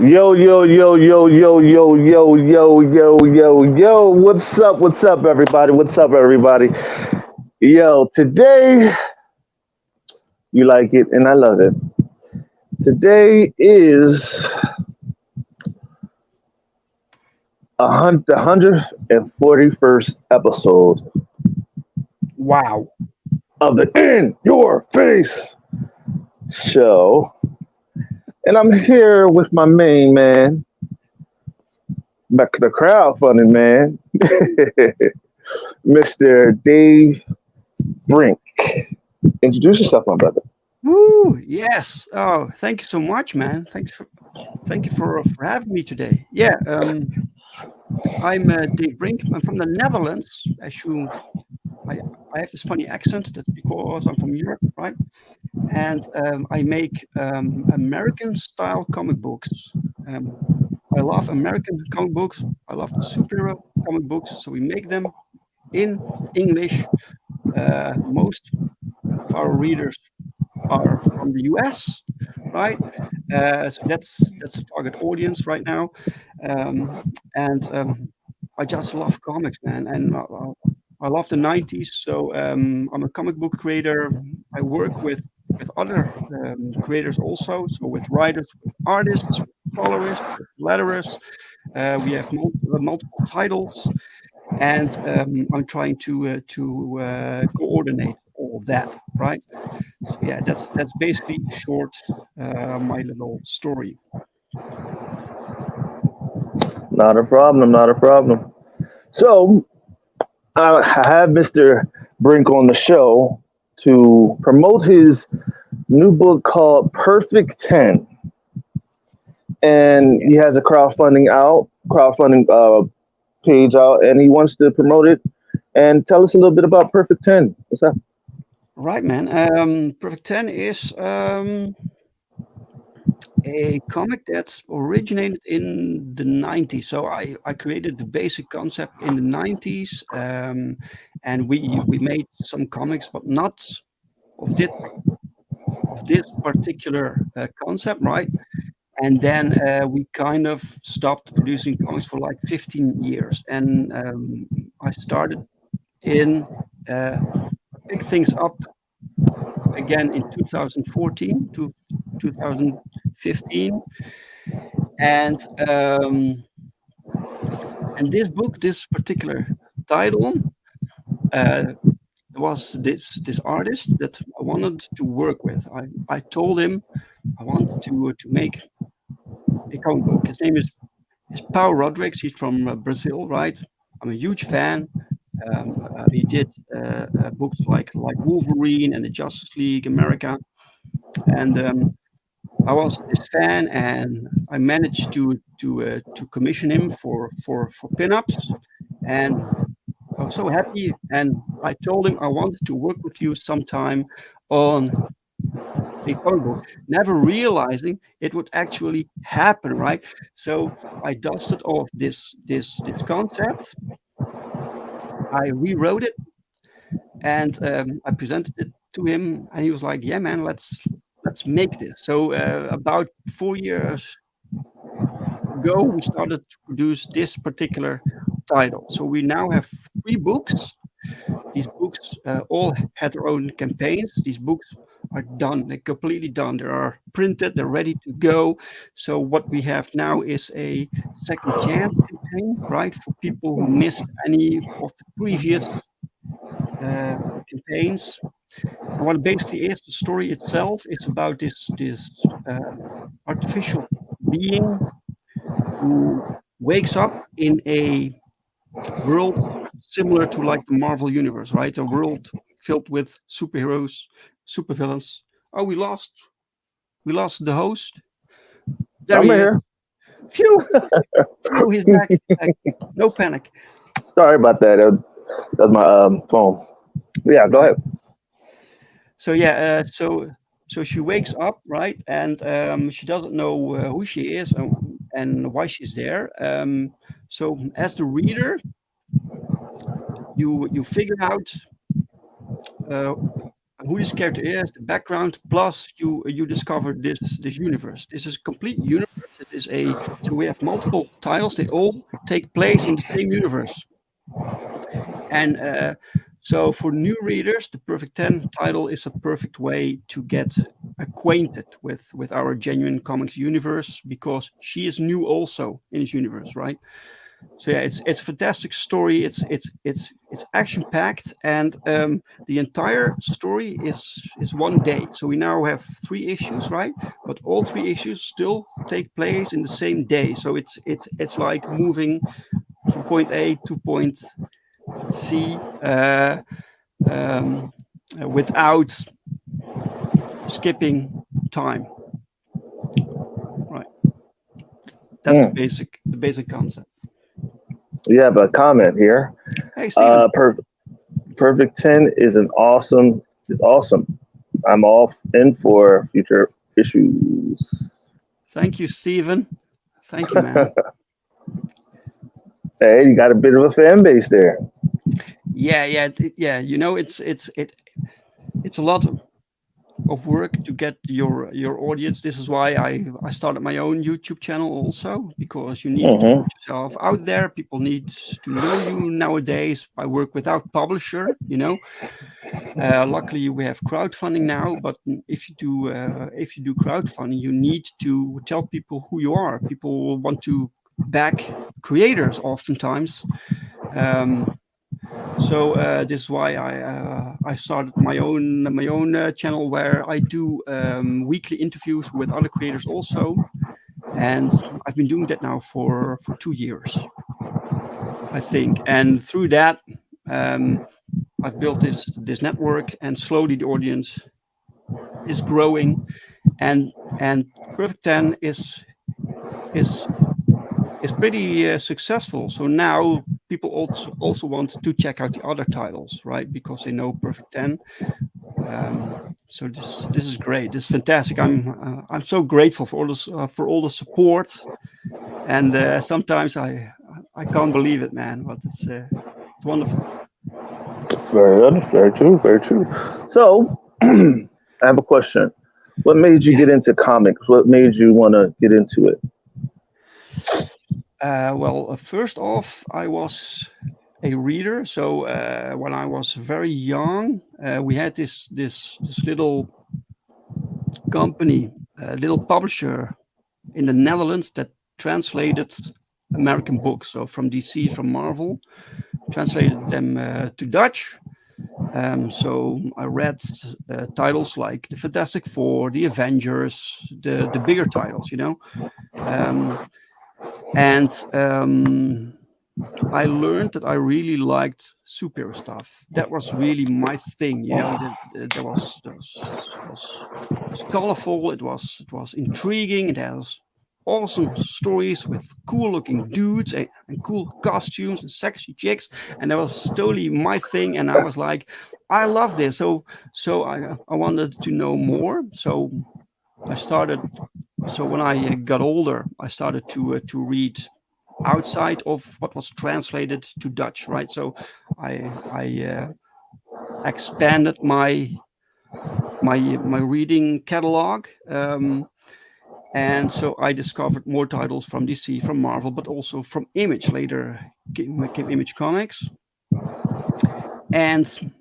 Yo, yo, yo, yo, yo, yo, yo, yo, yo, yo, yo. What's up? What's up, everybody? What's up, everybody? Yo, today, you like it, and I love it. Today is the 141st episode Wow. of the In Your Face show. And I'm here with my main man, the crowdfunding man, Mr. Dave Brink. Introduce yourself, my brother. Woo. Yes. Oh, thank you so much, man. Thank you for having me today. Yeah. I'm Dave Brink. I'm from the Netherlands. I, I have this funny accent. That's because I'm from Europe, right? And I make American style comic books. Um, I love American comic books. I love the superhero comic books. So we make them in English. Most of our readers are from the US, right? So that's the target audience right now, um, and I just love comics, man, and I love the '90s. So I'm a comic book creator. I work with other creators also, so with writers, with artists, with colorists, with letterers. We have multiple titles, and I'm trying to coordinate all of that, right? So yeah, that's basically short my little story. Not a problem, not a problem. So, I have Mr. Brink on the show to promote his new book called Perfect 10. And he has a crowdfunding page out, and he wants to promote it and tell us a little bit about Perfect 10. What's up? Right, man. Perfect 10 is a comic that's originated in the 90s. So I created the basic concept in the 90s, and we made some comics, but not of this particular concept, right? And then we kind of stopped producing comics for like 15 years, and I started in pick things up again in 2014 to 2015, and um, and this book, this particular title, uh, was this artist that I wanted to work with. I told him I want to make a comic book. His name is Paulo Rodrigues. He's from Brazil, right? I'm a huge fan. He did books like Wolverine and the Justice League America, and I was his fan, and I managed to commission him for pinups, and I was so happy. And I told him I wanted to work with you sometime on a comic book, never realizing it would actually happen, right? So I dusted off this concept. I rewrote it, and I presented it to him, and he was like, "Yeah, man, let's make this." So about 4 years ago, we started to produce this particular title. So we now have three books. These books all had their own campaigns. These books are done. They're completely done. They are printed. They're ready to go. So what we have now is a second chance campaign, right, for people who missed any of the previous uh, campaigns. And what it basically is, the story itself, it's about this artificial being who wakes up in a world similar to like the Marvel universe, right? A world filled with superheroes, supervillains. Oh, we lost the host. There I'm he is. here. Phew, phew, he's back. He's back. No panic. Sorry about that. That's my phone. Yeah, go Right. ahead. So yeah, so she wakes up, right, and she doesn't know who she is and why she's there. So as the reader, you figure out uh, who this character is, the background, plus you discover this universe. This is a complete universe. is so we have multiple titles. They all take place in the same universe. And so for new readers, the Perfect 10 title is a perfect way to get acquainted with our Genuine Comics universe, because she is new also in this universe, right? So yeah, it's a fantastic story. It's action packed, and the entire story is one day. So we now have 3 issues, right? But all 3 issues still take place in the same day. So it's like moving from point A to point C without skipping time. Right. That's the basic concept. We have a comment here. Hey, Steven. Perfect 10 is awesome. I'm all in for future issues. Thank you, Steven. Thank you, man. Hey, you got a bit of a fan base there. Yeah. You know, it's a lot of work to get your audience. This is why I started my own YouTube channel also, because you need to put yourself out there. People need to know you nowadays. I work without publisher, you know. Luckily we have crowdfunding now, but if you do crowdfunding, you need to tell people who you are. People want to back creators oftentimes. So this is why I started my own channel, where I do weekly interviews with other creators also, and I've been doing that now for 2 years, I think. And through that, I've built this network, and slowly the audience is growing, and Perfect 10 is pretty successul. So now people also want to check out the other titles, right? Because they know Perfect 10. So this is great. This is fantastic. I'm so grateful for all the support, and sometimes I can't believe it, man. But it's wonderful. Very good. Very true. Very true. So I have a question. What made you get into comics? What made you want to get into it? Well, first off, I was a reader. So when I was very young, we had this little company, little publisher in the Netherlands that translated American books. So from DC, from Marvel, translated them to Dutch. So I read titles like the Fantastic Four, the Avengers, the bigger titles, you know. And I learned that I really liked superhero stuff. That was really my thing, you know. That was colorful. It was intriguing. It has awesome stories with cool looking dudes and cool costumes and sexy chicks, and that was totally my thing. And I was like, I love this. So I wanted to know more. So I started. So when I got older, I started to read outside of what was translated to Dutch, right? So I expanded my reading catalog, and so I discovered more titles from DC, from Marvel, but also from Image. Later came Image Comics, and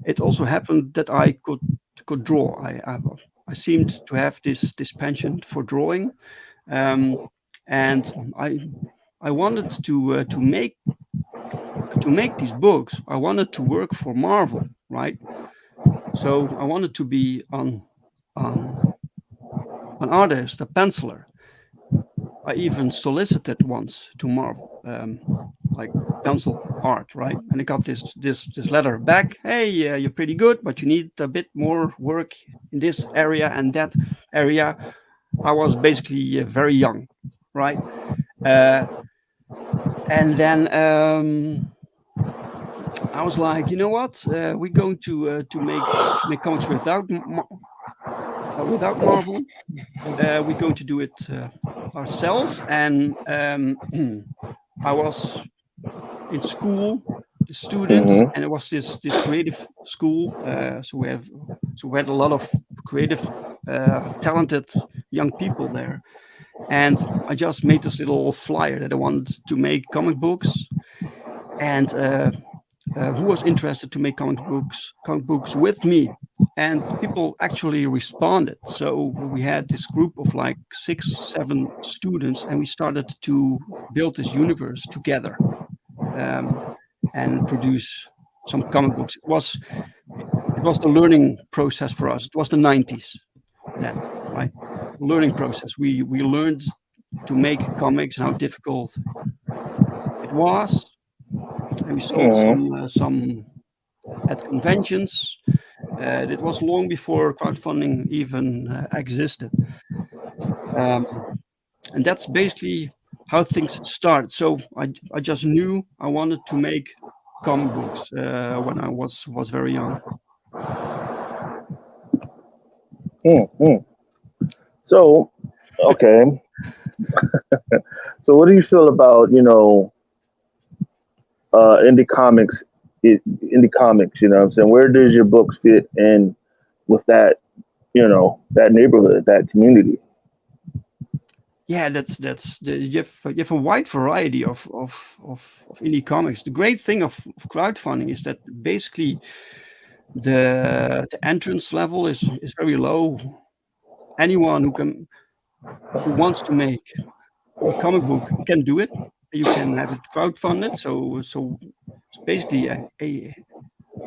it also happened that I could draw. I seemed to have this penchant for drawing, and I wanted to make these books. I wanted to work for Marvel, right? So I wanted to be an artist, a penciler. I even solicited once to Marvel, like pencil art, right? And I got this letter back. Hey, you're pretty good, but you need a bit more work in this area and that area. I was basically very young, right? And then I was like, you know what? We're going to make comics without Marvel. We're going to do it ourselves. And I was in school, the students, and it was this creative school. So we had a lot of creative talented young people there. And I just made this little flyer that I wanted to make comic books, and who was interested to make comic books with me. And people actually responded. So we had this group of like 6, 7 students, and we started to build this universe together, and produce some comic books. It was the learning process for us. It was the 90s then, right? Learning process. We learned to make comics and how difficult it was, and we sold some at conventions. It was long before crowdfunding even existed, and that's basically how things started. So I just knew I wanted to make comic books when I was very young. So, okay. So, what do you feel about indie comics? Indie comics, you know what I'm saying? Where does your books fit in with that? That neighborhood, that community. Yeah, you have a wide variety of indie comics. The great thing of crowdfunding is that basically the entrance level is very low. Anyone who wants to make a comic book can do it. You can have it crowdfunded. So it's basically a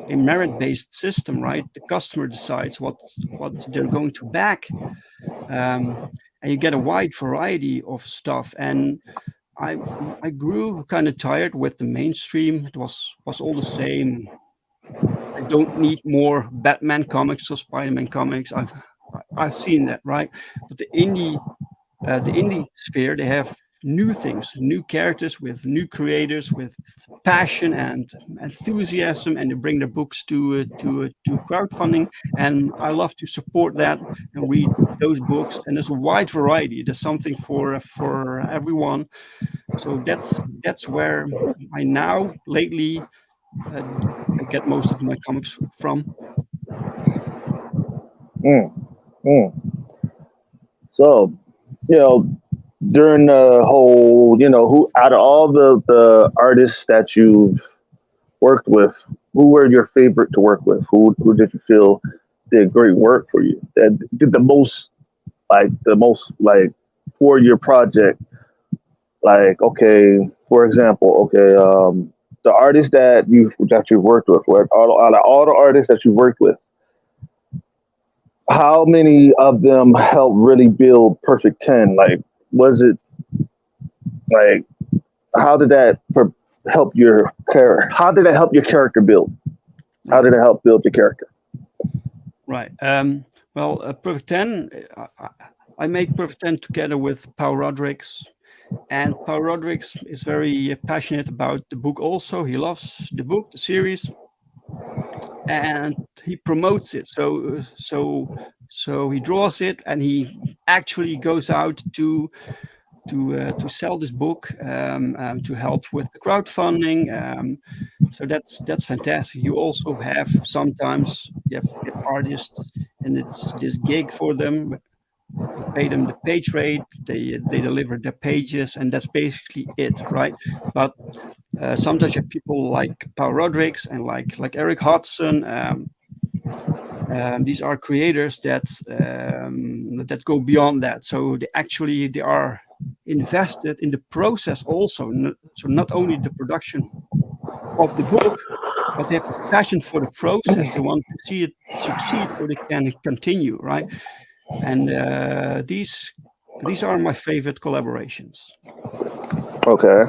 merit-based system, right? The customer decides what they're going to back, and you get a wide variety of stuff. And I grew kind of tired with the mainstream. It was all the same. I don't need more Batman comics or Spider-Man comics. I've seen that, right? But the indie sphere, they have new things, new characters with new creators with passion and enthusiasm, and they bring their books to crowdfunding. And I love to support that and read those books. And there's a wide variety. There's something for everyone. So that's where I now lately I get most of my comics from. So, during the whole, who out of all the artists that you've worked with, who were your favorite to work with? Who did you feel did great work for you? That did the most for your project? Like, okay, for example, the artists that you've worked with, all the artists that you've worked with, how many of them helped really build Perfect 10? Like, was it like, how did that help your character? How did it help your character build? How did it help build your character? Right. Well, Perfect 10, I make Perfect 10 together with Paul Rodrigues. And Paul Rodrigues is very passionate about the book also. He loves the book, the series, and he promotes it. So he draws it, and he actually goes out to sell this book, to help with the crowdfunding. So that's fantastic. You also have sometimes you have artists, and it's this gig for them. You pay them the page rate, they deliver their pages, and that's basically it, right? But sometimes you have people like Paul Rodrigues and like Eric Hodson. These are creators that go beyond that. So they are invested in the process also. So not only the production of the book, but they have a passion for the process. They want to see it succeed so they can continue, right? And these are my favorite collaborations. Okay.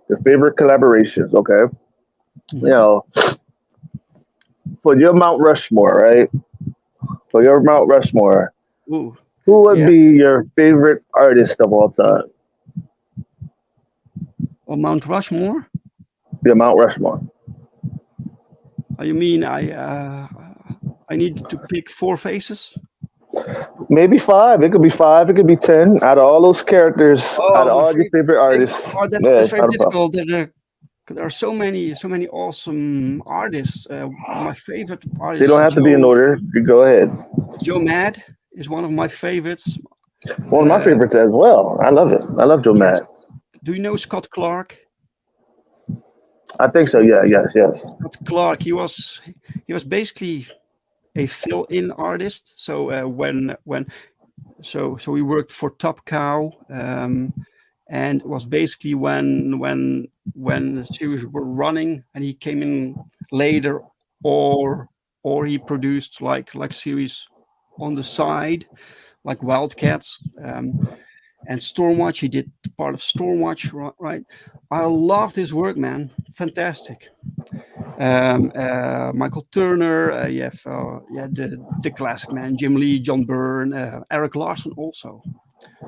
Your favorite collaborations, okay. Mm-hmm. For your Mount Rushmore, right? For your Mount Rushmore, who would be your favorite artist of all time? Or Mount Rushmore? Yeah, Mount Rushmore. You mean I need to pick 4 faces? Maybe 5. It could be 5. It could be 10. Out of all those characters, out of all your favorite artists. That's very difficult. There are so many awesome artists. My favorite They artist, don't have to be in order. You go ahead. Joe Mad, is one of my favorites. One of my Uh, favorites as well. I love it. I love Joe yes. Mad. Do you know Scott Clark? I think so. Yeah. Yes. Yes. Scott Clark. He was basically a fill-in artist. So so he worked for Top Cow, and it was basically when the series were running, and he came in later, or he produced like series on the side, like Wildcats, and Stormwatch. He did part of Stormwatch, right? I love his work, man. Fantastic. Michael Turner, you have the classic man, Jim Lee, John Byrne, Eric Larson also.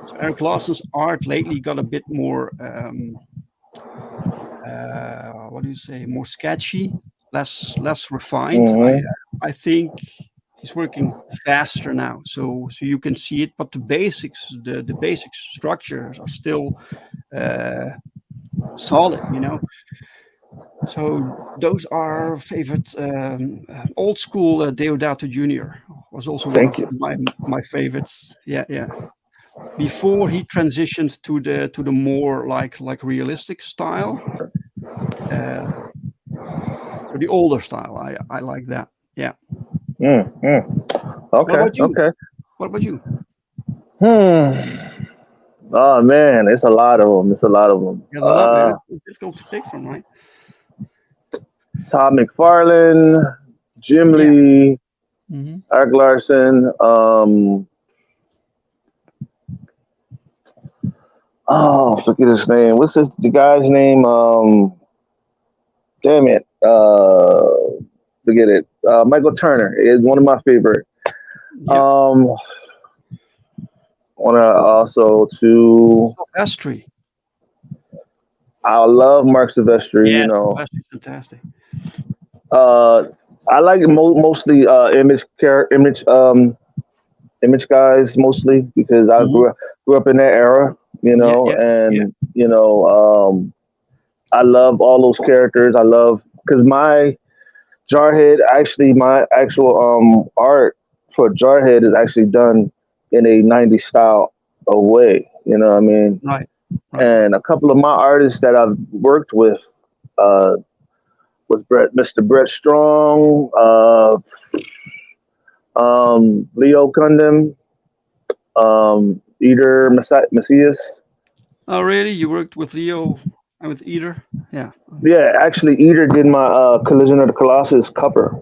So Eric Larson's art lately got a bit more, what do you say, more sketchy, less refined. Mm-hmm. I think he's working faster now, so you can see it, but the basics, the basic structures are still solid, you know. So those are favorite. Old school Deodato Jr. was also one Thank of you. my favorites. Yeah, yeah. Before he transitioned to the more like realistic style, so the older style. I like that. Yeah. Mm-hmm. What Okay. about you? Okay. What about you? Hmm. Oh man, it's a lot of them. It's a lot of them. There's a lot. It's difficult to pick from, right? Todd McFarlane, Jim Yeah. Lee, Hmm. Eric Larson. Oh, forget his name. What's the guy's name? Damn it. Forget it. Michael Turner is one of my favorite. Yeah. Um, want to also to. Silvestri. I love Mark Silvestri. You Yes, know, Silvestri's fantastic. uh, I like mostly image guys mostly because I Hmm. grew up in that era. You Yeah, know, yeah, yeah. and I love all those characters. I love because my Jarhead actually my actual art for Jarhead is actually done in a '90s style of way. You know what I mean? Right, right, right. And a couple of my artists that I've worked with uh, was Mr. Brett Strong, Leo Kundum, Eater Macias. Oh, really? You worked with Leo and with Eater? Yeah. Yeah, actually, Eater did my Collision of the Colossus cover.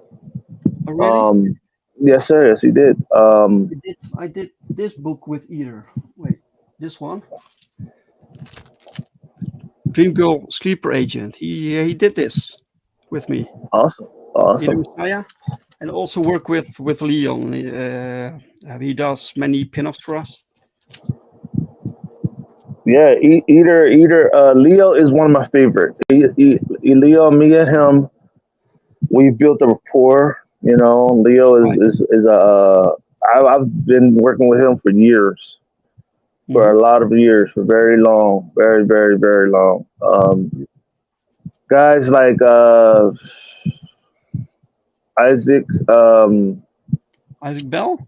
Oh, really? Um, yes, sir. Yes, he did. I did this book with Eater. Wait, this one? Dream Girl Sleeper Agent. He did this with me. Awesome. Eater Awesome. Messiah. And also work with Leon. He does many pinups for us. Yeah, Eater. Leo is one of my favorite. Leo, me and him, we built a rapport. You know, Leo Right. is a. I've been working with him for years, for Hmm. a lot of years, for very long, very, very, very long. Guys like Isaac, Isaac Bell?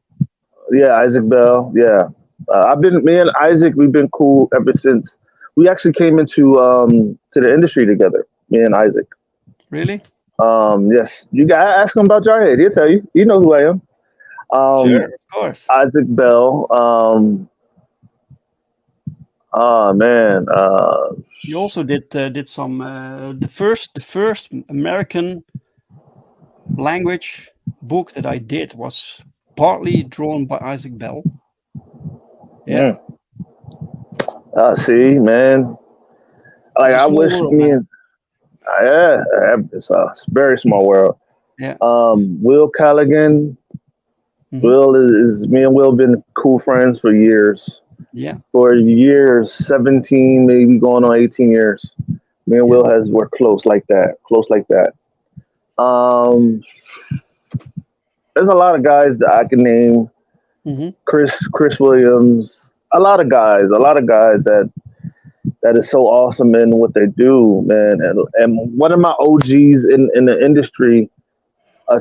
yeah, Isaac Bell, yeah. Me and Isaac, we've been cool ever since we actually came into to the industry together. Me and Isaac. Really? Yes, you got to ask him about Jarhead. He'll tell you. You know who I am. Sure, Um, of course. Isaac Bell. Oh man. He also did some the first American language book that I did was partly drawn by Isaac Bell. Yeah, mm, see, man. Like it's a I small wish world, me man. and yeah, it's a very small world. Yeah. Will Callaghan. Hmm. Will is me and Will been cool friends for years. Yeah, For years, 17, maybe going on 18 years. Me and yeah. Will has we're close like that. Close like that. Um, there's a lot of guys that I can name. Hmm. Chris Williams. A lot of guys. A lot of guys that that is so awesome in what they do, man. And one of my OGs in the industry,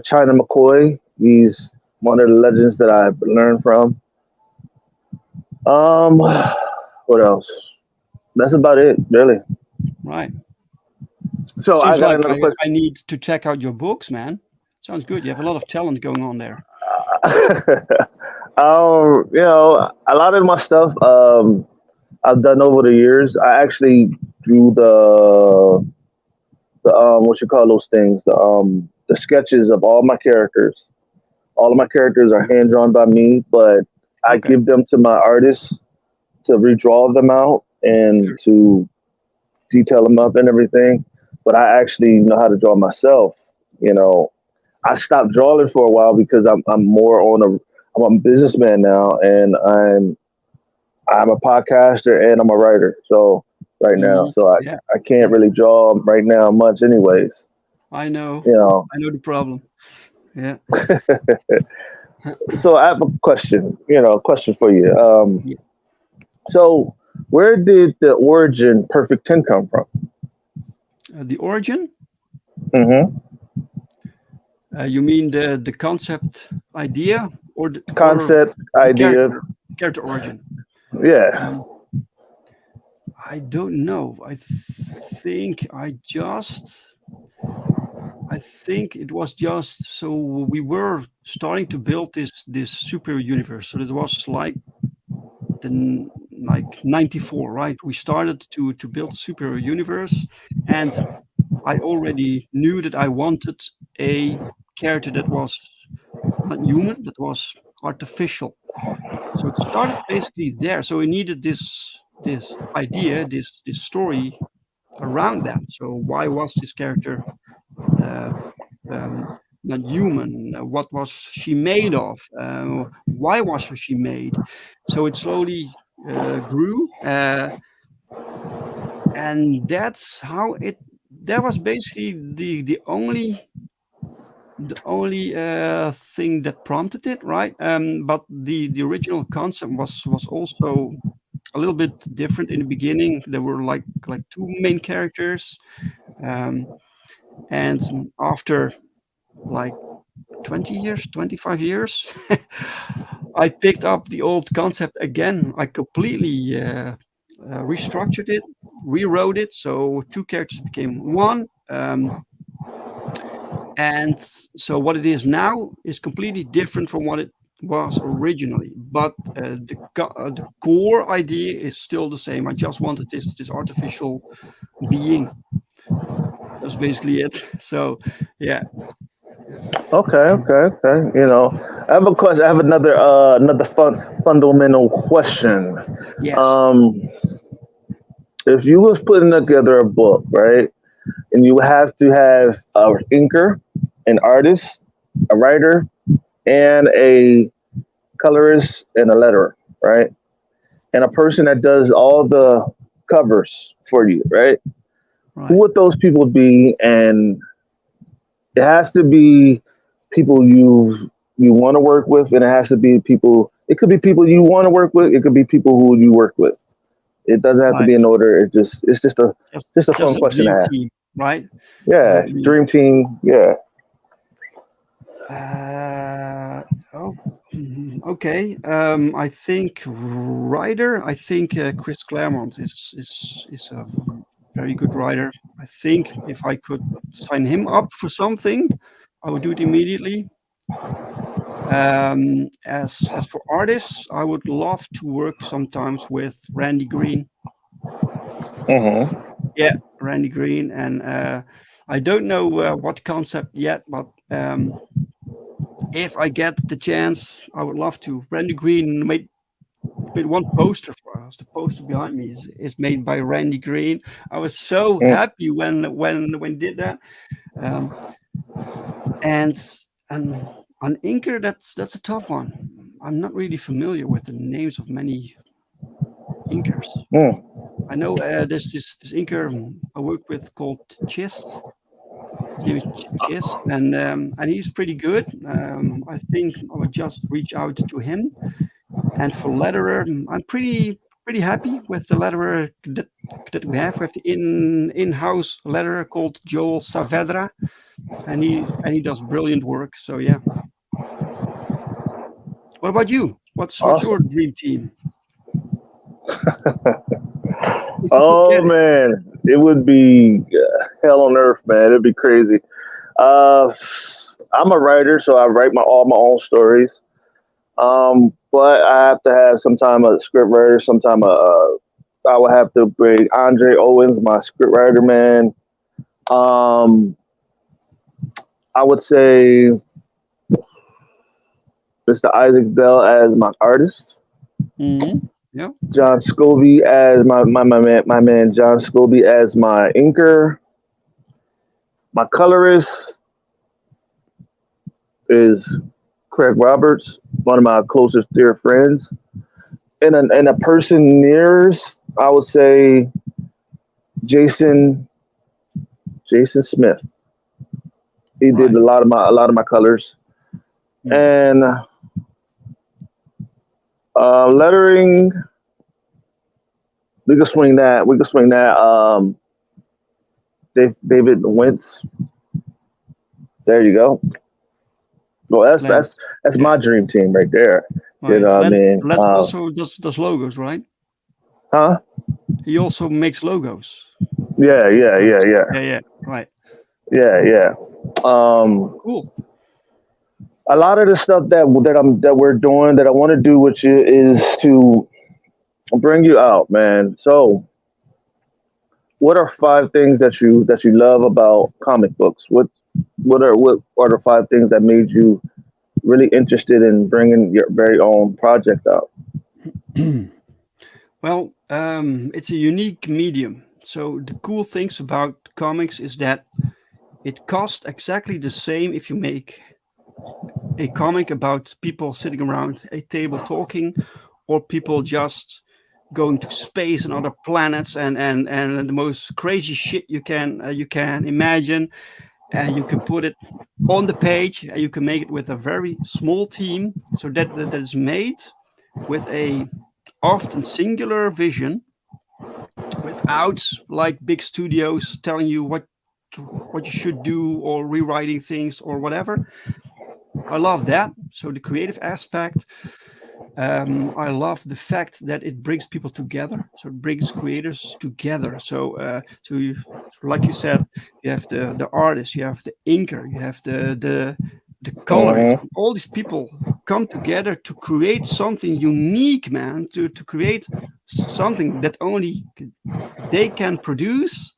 China McCoy. He's one of the legends that I've learned from. Um, what else? That's about it, really. Right. So I Seems got like another I need to check out your books, man. Sounds good. You have a lot of talent going on there. question. A lot of my stuff I've done over the years. I actually drew the what you call those things, the sketches of all my characters. All of my characters are hand drawn by me, but I Okay. give them to my artists to redraw them out and Sure. to detail them up and everything. But I actually know how to draw myself. You know, I stopped drawing for a while because I'm more on I'm a businessman now, and I'm a podcaster and I'm a writer. So right now, so Yeah. I can't Yeah. really draw right now much, anyways. I know. You know. I know the problem. Yeah. So I have a question. Question for you. Yeah. So where did the origin Perfect 10 come from? The origin? Hmm. You mean the concept idea or Concept, the idea. character origin? Yeah. Um, I don't know. Think I just I think it was just so we were starting to build this super universe. So it was like 94, right? We started to build a super universe, and I already knew that I wanted a character that was not human, that was artificial. So it started basically there. So we needed this idea, this story around that. So why was this character uh, um, not human? What was she made of? Why was she made? So it slowly grew, and that's how it. That was basically the only thing that prompted it, right? But the original concept was also a little bit different in the beginning. There were like two main characters, um, and after like 20 years, 25 years, I picked up the old concept again. I completely restructured it, rewrote it, so two characters became one. And so what it is now is completely different from what it was originally, but the core idea is still the same. I just wanted this artificial being. That's basically it. So yeah. Okay. Okay. Okay. I have a question. I have another fundamental question. Yes. Um, if you was putting together a book, right, and you have to have a inker, an artist, a writer, and a colorist and a letterer, right, and a person that does all the covers for you, right? Who Right. would those people be? And it has to be people you want to work with, and it has to be people. It could be people you want to work with. It could be people who you work with. It doesn't have to Right. be in order. It's Just just a just fun a question to dream ask. team, right? Just a Yeah, dream. dream team. Yeah. Uh, oh, okay. I think writer. I think Chris Claremont is a very good writer. I think if I could sign him up for something, I would do it immediately. As for artists, I would love to work sometimes with Randy Green. Hmm. Yeah, Randy Green, and I don't know what concept yet, but if I get the chance, I would love to. Randy Green made one poster for us. The poster behind me is made by Randy Green. I was so happy when did that. Um, and and an inker, that's a tough one. I'm not really familiar with the names of many inkers. Mm. I know there's this inker I work with called Chist. His name is Chist, and he's pretty good. I think I would just reach out to him. And for letterer, I'm pretty happy with the letterer that that we have. We have the in-house letterer called Joel Saavedra, and he does brilliant work. So yeah. What about you? What's your Awesome. dream team? If you could Oh get it. man, it would be hell on earth, man. It'd be crazy. Uh, I'm a writer, so I write all my own stories. But I have to have sometime a script writer. Sometime I would have to bring Andre Owens, my script writer, man. Um, I would say Mr. Isaac Bell as my artist. Hmm. Yeah. John Scobie as my man John Scobie as my inker. My colorist is Craig Roberts, one of my closest dear friends. And a person nearest, I would say Jason Jason Smith. He did Right. a lot of my colors. Mm. And lettering, we could swing that. We could swing that. David Wentz. There you go. Well, that's Lance. that's that's Yeah. my dream team right there. You Right. know what I Lance. mean? Lance also does logos, right? Huh? He also makes logos. Yeah, yeah, yeah, Logos. yeah, Yeah. Yeah. Right. yeah, yeah. Um, Cool. a lot of the stuff that we're doing that I want to do with you is to bring you out, man. So, what are 5 things that you love about comic books? What are the 5 things that made you really interested in bringing your very own project out? Well, it's a unique medium. So the cool things about comics is that it costs exactly the same if you make a comic about people sitting around a table talking, or people just going to space and other planets and the most crazy shit you can imagine. And you can put it on the page, and you can make it with a very small team, so that is made with a often singular vision, without like big studios telling you what you should do or rewriting things or whatever. I love that. So the creative aspect. I love the fact that it brings people together. So it brings creators together. So like you said, you have the artist, you have the inker, you have the colorist. Hmm. All these people come together to create something unique, man. To create something that only they can produce.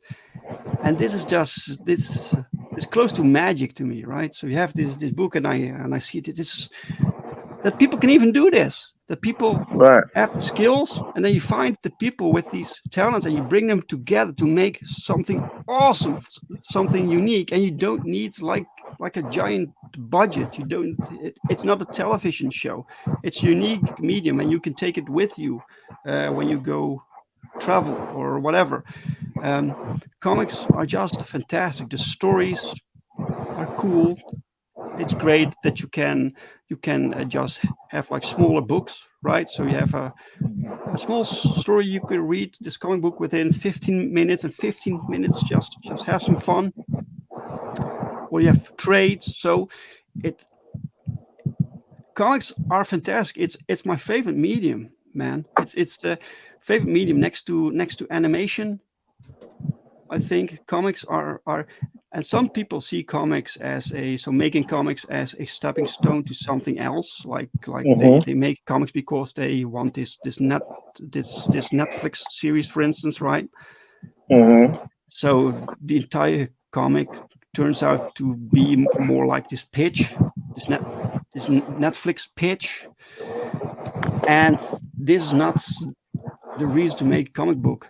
And this is just this. It's close to magic to me, right? So you have this book, and I see this, that people can even do this, that people Right. have the skills, and then you find the people with these talents and you bring them together to make something awesome, something unique. And you don't need like a giant budget. You don't it's not a television show. It's a unique medium, and you can take it with you when you go travel or whatever. um, Comics are just fantastic. The stories are cool. It's great that you can just have like smaller books, right? So you have a small story you can read this comic book within 15 minutes, and 15 minutes just have some fun. Or you have trades. So it comics are fantastic. It's my favorite medium, man. It's the favorite medium next to animation. I think comics are, and some people see comics as making comics as a stepping stone to something else. Like they Hmm. they make comics because they want this Netflix series, for instance, right? Hmm. So the entire comic turns out to be more like this pitch, this Netflix pitch, and this is not the reason to make comic books.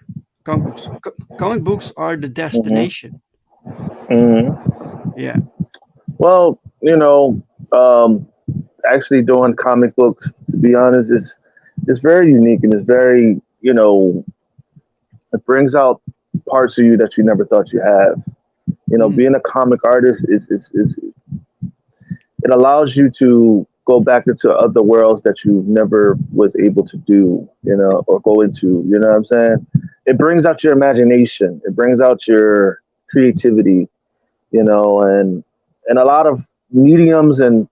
Comic books are the Hmm. destination. Hmm. Yeah. Well, actually doing comic books, to be honest, is very unique and it's very, it brings out parts of you that you never thought you have. Mm. Being a comic artist is it allows you to go back into other worlds that you never was able to do, or go into. You know what I'm saying? it brings out your imagination. It brings out your creativity, and a lot of mediums and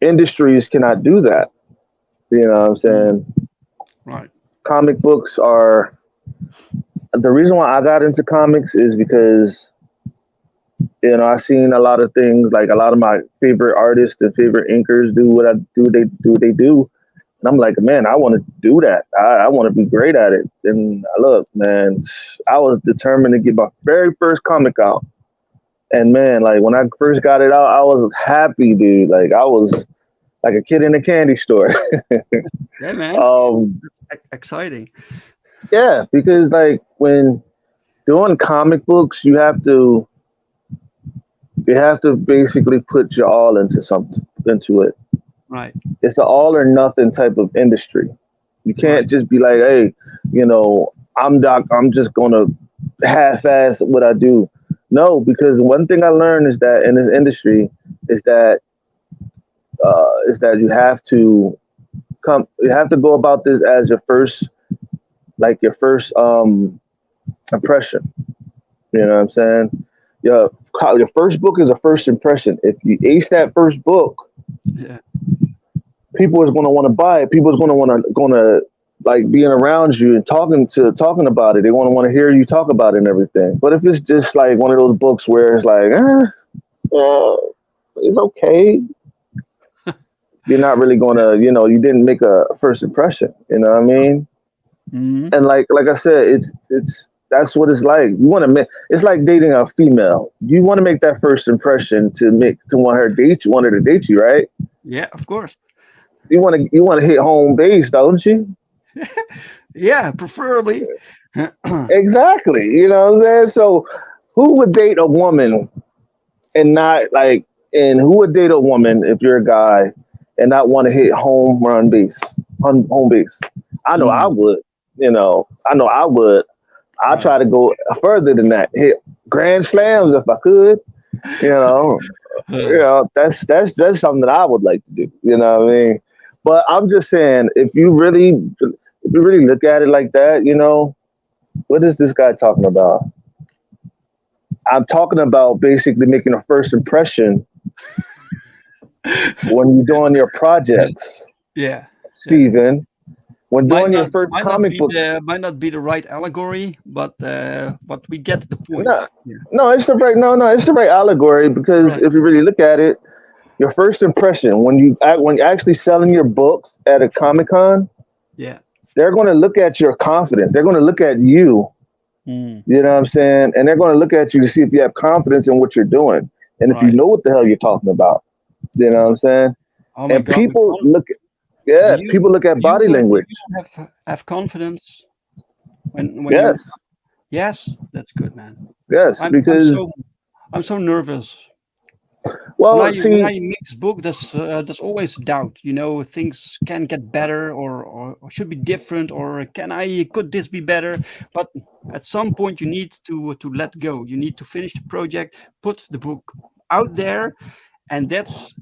industries cannot do that. You know what I'm Mm, saying? right. Comic books are the reason why I got into comics is because I seen a lot of things like a lot of my favorite artists and favorite inkers do what I do. They do what they do, and I'm like, man, I want to do that. I want to be great at it. And look, man, I was determined to get my very first comic out. And man, like when I first got it out, I was happy, dude. Like I was like a kid in a candy store. Yeah, man. um, That's exciting. yeah, because like when doing comic books, you have to basically put your all into something into it. Right. It's an all or nothing type of industry. You can't Right. just be like, hey, I'm doc. I'm just gonna half-ass what I do. No, because one thing I learned is that in this industry is that you have to go about this as your first impression. You know what I'm saying? Your first book is a first impression. If you ace that first book, Yeah. people is going to want to buy it. People is going to like being around you and talking about it. They want to hear you talk about it and everything. But if it's just like one of those books where it's like, it's okay, you're not really going to, you didn't make a first impression. You know what I mean? Hmm. And like I said, it's that's what it's like. You want to make it's like dating a female. You want to make that first impression to want her to date you, right? Yeah, of course. You want to hit home base, don't you? Yeah, preferably. Exactly. You know what I'm saying? So who would date a woman and not like and who would date a woman if you're a guy and not want to hit home base? I know I Mm. would. I know I would. I Right. try to go further than that. Hit grand slams if I could. You know, that's something that I would like to do. You know what I mean? But I'm just saying, if you really look at it like that, what is this guy talking about? I'm talking about basically making a first impression when you're doing your projects, Yeah. Yeah. Stephen. When Might doing your not first might not comic be books, the right allegory, but we get the point. no, Yeah. no, it's the right allegory because Right. if you really look at it, your first impression when you're actually selling your books at a Comic Con, Yeah. they're going to look at your confidence. They're going to look at you. Mm. You know what I'm saying? And they're going to look at you to see if you have confidence in what you're doing and if you Right. know what the hell you're talking about. You know what I'm saying? Oh my And God. Do people you look at body do language. you have confidence when you? Yes, Yes, that's good, man. yes, I'm I'm because so I'm so nervous well, when see, I make this book. There's always doubt. Things can get better or should be different or could this be better? But at some point you need to let go. You need to finish the project, put the book out there, and that's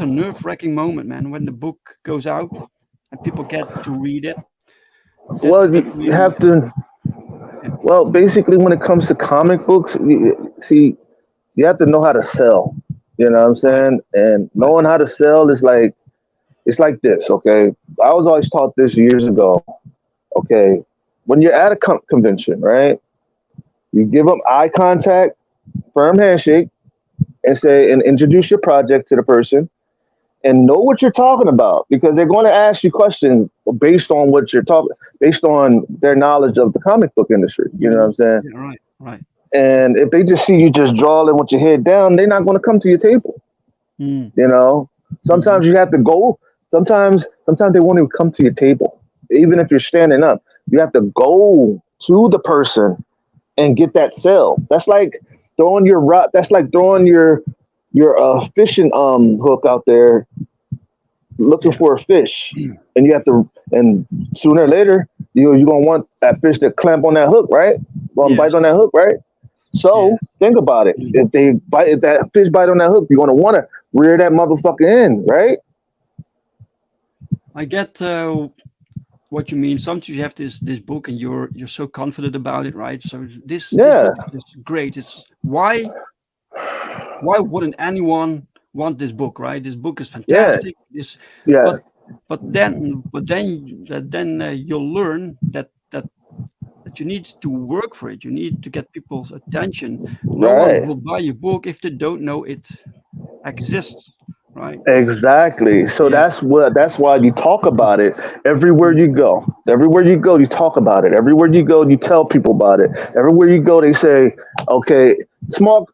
a nerve-wracking moment, man. When the book goes out and people get to read it, that well, that you really, have to. yeah, Well, basically, when it comes to comic books, see, you have to know how to sell. You know what I'm right, saying? And right, knowing how to sell is like it's like this. Okay, I was always taught this years ago. Okay, when you're at a convention, right? You give them eye contact, firm handshake, and introduce your project to the person, and know what you're talking about because they're going to ask you questions based on what you're talking, based on their knowledge of the comic book industry. You know what I'm mhm, saying? yeah, right, right, And if they just see you just drawing with your head down, they're not going to come to your table. mm, You know, mhm, sometimes you have to go. Sometimes they won't even come to your table, even if you're standing up. You have to go to the person and get that sale. That's like throwing your rod. That's like throwing your fishing hook out there looking yeah, for a fish, and you have to. And sooner or later, you're gonna want that fish to clamp on that hook, right? Bite yes, on that hook, right? yeah. So think about it. Mm. If that fish bite on that hook, you're gonna want to rear that motherfucker in, right? I get what you mean. Sometimes you have this book and you're so confident about it, right? So this Yeah, book is just great. It's why wouldn't anyone want this book, right? This book is yeah, fantastic. This, yeah. but then you'll learn that you need to work for it. You need to get people's attention. No one Right. will buy your book if they don't know it exists, right? Exactly. So Yeah. that's why you talk about it everywhere Mhm. you go. Everywhere you go, you talk about it. Everywhere you go, you tell people about it. Everywhere you go, they say, "Okay, small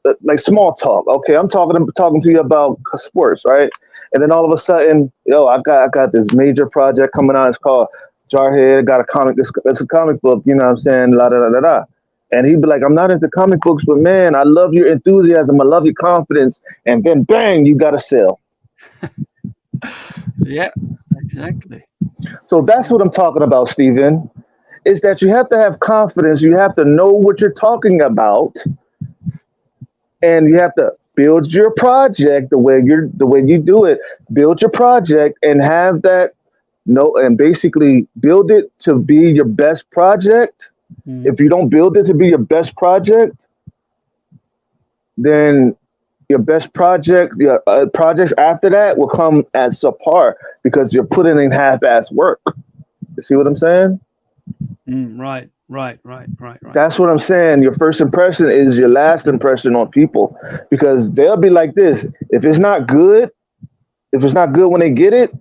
talk. Okay, I'm talking to you about sports, right?" And then all of a sudden, yo, I got this major project coming out. It's called Jarhead. Got a comic. It's a comic book. You know what I'm saying? La da da da da. And he'd be like, "I'm not into comic books, but man, I love your enthusiasm. I love your confidence." And then bang, you got to sell. Yeah, exactly. So that's what I'm talking about, Stephen. Is that you have to have confidence. You have to know what you're talking about, and you have to build your project the way you do it. Build your project and have that no, and basically build it to be your best project. Mhm. If you don't build it to be your best project, then your best project, your projects after that will come as subpar because you're putting in half-ass work. You see what I'm saying? Right, right, right, right, right. That's what I'm saying. Your first impression is your last impression on people because they'll be like this. If it's not good when they get it,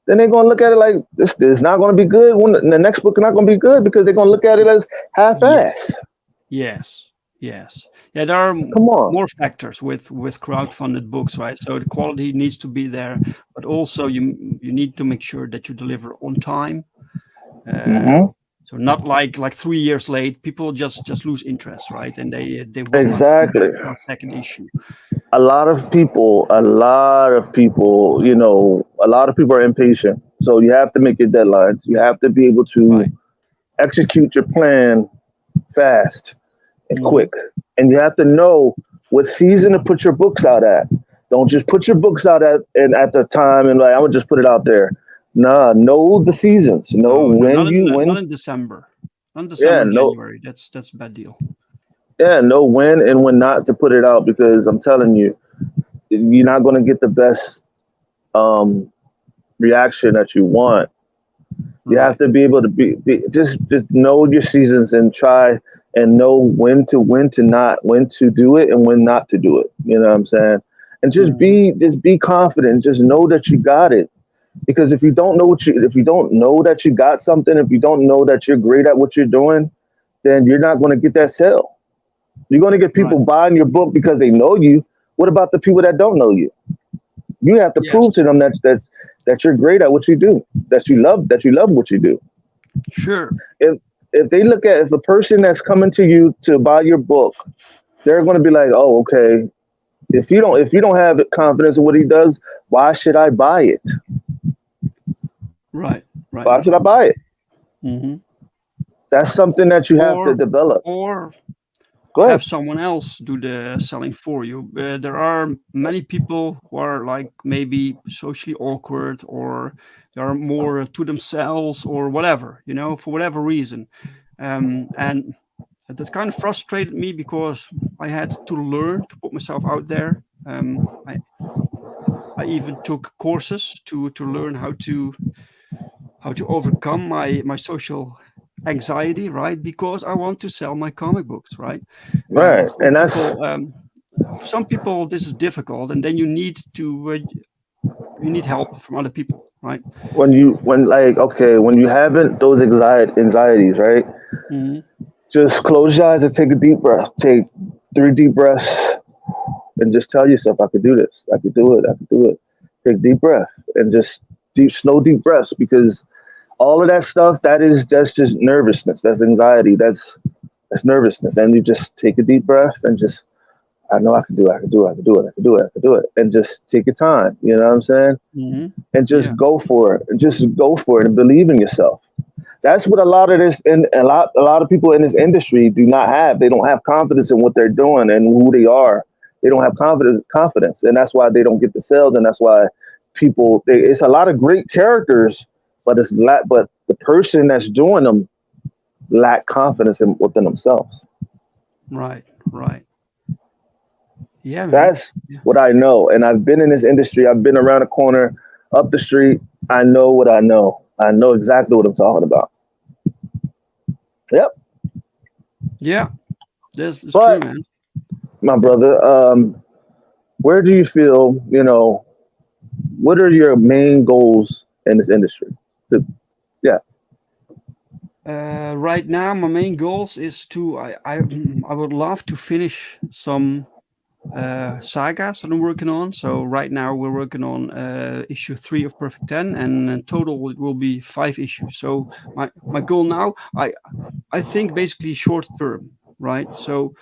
then they're gonna look at it like this is not gonna be good. When the next book is not gonna be good because they're gonna look at it as Yeah. half-ass. Yes. Yes. Yeah, there are Come on. more factors with crowdfunded books, right? So the quality needs to be there, but also you need to make sure that you deliver on time. Uh, Hmm. so not like 3 years late, people just lose interest, right? And they will not come back Exactly. for a second issue. A lot of people are impatient. So you have to make your deadlines. You have to be able to Right. execute your plan fast and Hmm. quick. And you have to know what season to put your books out at. Don't just put your books out at the time and like I'm gonna just put it out there. Nah, know the seasons. Know No, no, when you not when in December. Not yeah, December, know January. That's a bad deal. know when and when not to put it out because I'm telling you, you're not gonna get the best um reaction that you want. You have Right. to be able to just know your seasons and try and know when to do it and when not to do it. You know what I'm saying? And Hmm. just be confident. Just know that you got it. Because if you don't know that you got something, if you don't know that you're great at what you're doing, then you're not going to get that sale. You're going to get Right. people buying your book because they know you. What about the people that don't know you? You have to prove Yes. to them that you're great at what you do, that you love what you do. Sure. if if the person that's coming to you to buy your book, they're going to be like, oh, okay. If you don't have confidence in what he does, why should I buy it? Right. Right. Why Right. should I Right. buy it? Hmm. That's something that you have to Or develop. or Go have ahead. someone else do the selling for you. There are many people who are like maybe socially awkward or they are more to themselves or whatever, for whatever reason. And that kind of frustrated me because I had to learn to put myself out there. I even took courses to learn how to overcome my social anxiety, right? Because I want to sell my comic books, right? And Right, and that's for some people, this is difficult, and then you need help from other people, right? when like okay, when you haven't those anxieties, right? Hmm. Just close your eyes and take a deep breath. Take 3 deep breaths and just tell yourself, I could do this. I could do it. I could do it. Take a deep breath and just slow deep breaths because all of that stuff that's just nervousness. That's anxiety. That's nervousness. And you just take a deep breath and just I know I can do it. I can do it. I can do it. I can do it. I can do it. And just take your time. You know what I'm saying? Hmm. And just Yeah. go for it. Just go for it and believe in yourself. That's what a lot of this and a lot of people in this industry do not have. They don't have confidence in what they're doing and who they are. They don't have confidence, and that's why they don't get the sales. And that's why it's a lot of great characters, but but the person that's doing them lack confidence within themselves. Right. Right. Yeah, man. That's Yeah. what I know. And I've been in this industry. I've been around the corner, up the street. I know what I know. I know exactly what I'm talking about. Yep. Yeah. This is true, But man. my brother, where do you feel, what are your main goals in this industry? Yeah. Right now, my main goals is to I would love to finish some sagas that I'm working on. So right now we're working on issue 3 of Perfect 10, and in total it will be 5 issues. So my goal now, I think basically short term, right? So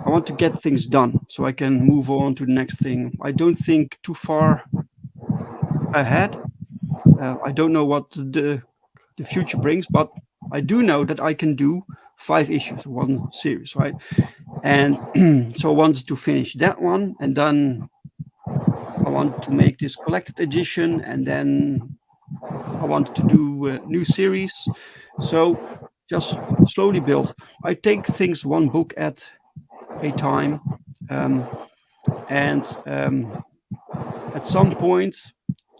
I want to get things done so I can move on to the next thing. I don't think too far ahead. I don't know what the future brings, but I do know that I can do 5 issues, one series, right? And so I wanted to finish that one, and then I want to make this collected edition, and then I wanted to do a new series. So just slowly build. I take things one book at a time, um, and at some point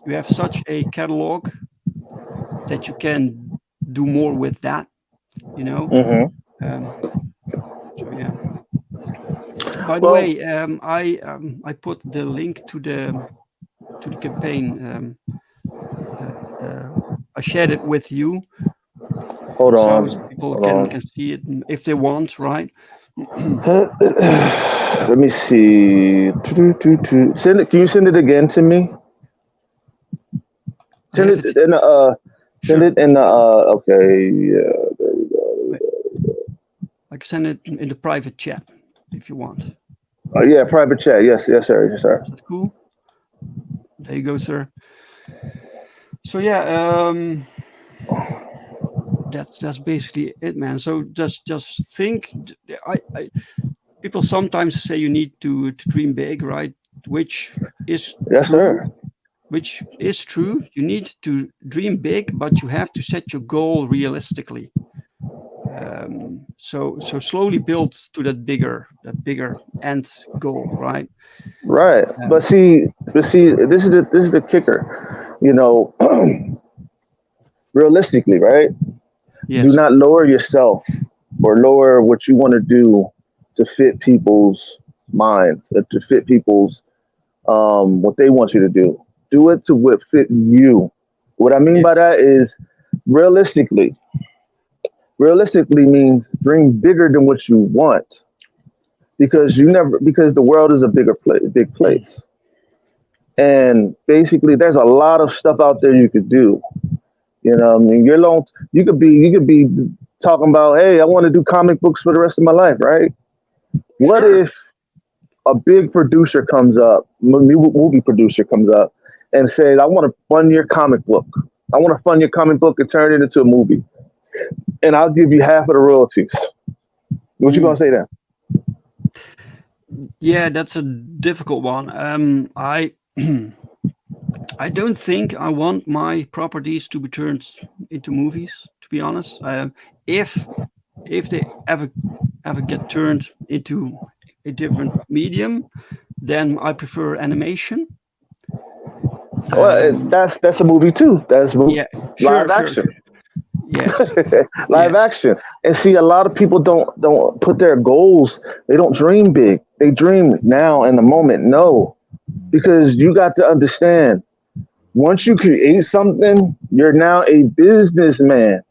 you have such a catalog that you can do more with that, you know. Hmm. Um, so yeah. By the Well, way, I put the link to the campaign. Uh, I shared it with you, hold so on. people Hold can on. see it if they want, right? Let me see. Send it. Can you send it again to me? I Send have it it. in the send Sure, it in the okay, yeah, there we I, go. I can send it in the private chat if you want. Is Yeah, private chat. Yes, yes, sir. Yes, sir. that cool? There you go, sir. So yeah, that's basically it, man. So just think. I people sometimes say you need to dream big, right? Which is Yes, true. sir. Which is true. You need to dream big, but you have to set your goal realistically. So slowly build to that bigger end goal, right? Right. Um, But see, this is the kicker. Realistically, right? Do yes, not lower yourself or lower what you want to do to fit people's minds, to fit people's what they want you to do. Do it to what fit you. What I mean yeah, by that is realistically. Realistically means dream bigger than what you want because the world is a big place. And basically there's a lot of stuff out there you could do. I mean, you could be talking about, hey, I want to do comic books for the rest of my life, right? What sure, if a big producer comes up, movie producer comes up, and says, "I want to fund your comic book. I want to fund your comic book and turn it into a movie, and I'll give you half of the royalties." What you gonna mm. say then? Yeah, that's a difficult one. I I don't think I want my properties to be turned into movies. To be honest, if if they ever get turned into a different medium, then I prefer animation. Well, Um, that's a movie too. yeah, sure, Live sure, action, sure. Yes, live yes, action. And see, a lot of people don't put their goals. They don't dream big. They dream now in the moment. No, because you got to understand. Once you create something, you're now a businessman.